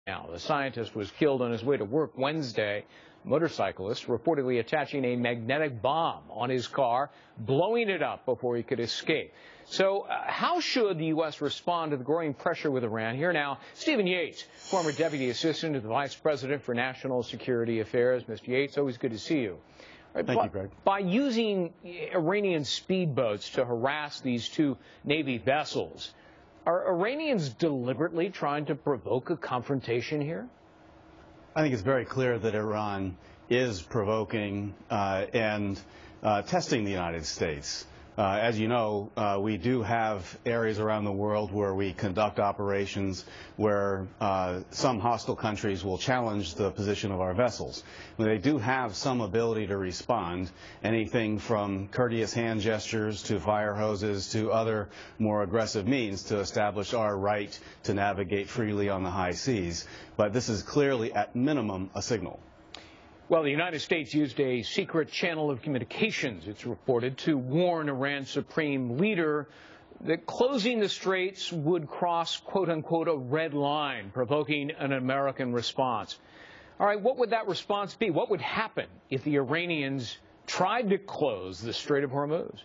Now, the scientist was killed on his way to work Wednesday. Motorcyclist reportedly attaching a magnetic bomb on his car, blowing it up before he could escape. So how should the U.S. respond to the growing pressure with Iran? Here now, Stephen Yates, former Deputy Assistant to the Vice President for National Security Affairs. Mr. Yates, always good to see you. Thank you, Greg. By using Iranian speedboats to harass these two Navy vessels, are Iranians deliberately trying to provoke a confrontation here? I think it's very clear that Iran is provoking and testing the United States. As you know, we do have areas around the world where we conduct operations where some hostile countries will challenge the position of our vessels. They do have some ability to respond, anything from courteous hand gestures to fire hoses to other more aggressive means to establish our right to navigate freely on the high seas. But this is clearly, at minimum, a signal. Well, the United States used a secret channel of communications, it's reported, to warn Iran's supreme leader that closing the straits would cross, quote-unquote, a red line, provoking an American response. All right, what would that response be? What would happen if the Iranians tried to close the Strait of Hormuz?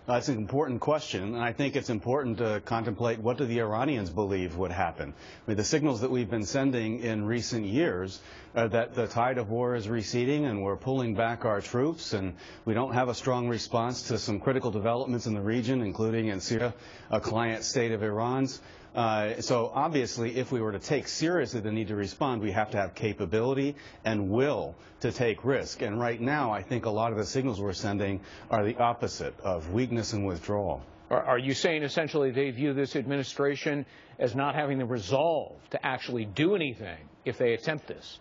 That's an important question, and I think it's important to contemplate what do the Iranians believe would happen. I mean, the signals that we've been sending in recent years are that the tide of war is receding and we're pulling back our troops, and we don't have a strong response to some critical developments in the region, including in Syria, a client state of Iran's. So obviously, if we were to take seriously the need to respond, we have to have capability and will to take risk. And right now, I think a lot of the signals we're sending are the opposite of weakness and withdrawal. Are you saying essentially they view this administration as not having the resolve to actually do anything if they attempt this?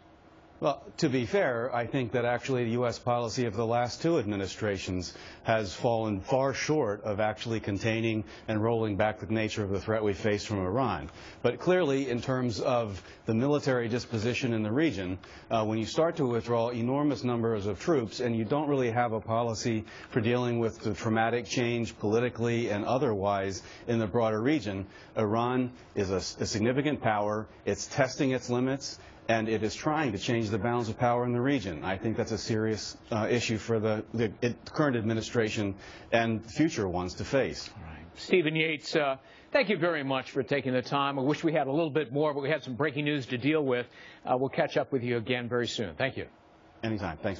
Well, to be fair, I think that actually the U.S. policy of the last two administrations has fallen far short of actually containing and rolling back the nature of the threat we face from Iran. But clearly, in terms of the military disposition in the region, when you start to withdraw enormous numbers of troops and you don't really have a policy for dealing with the traumatic change politically and otherwise in the broader region, Iran is a significant power. It's testing its limits, and it is trying to change the balance of power in the region. I think that's a serious issue for the current administration and future ones to face. All right. Stephen Yates, thank you very much for taking the time. I wish we had a little bit more, but we had some breaking news to deal with. We'll catch up with you again very soon. Thank you. Anytime. Thanks, Brad.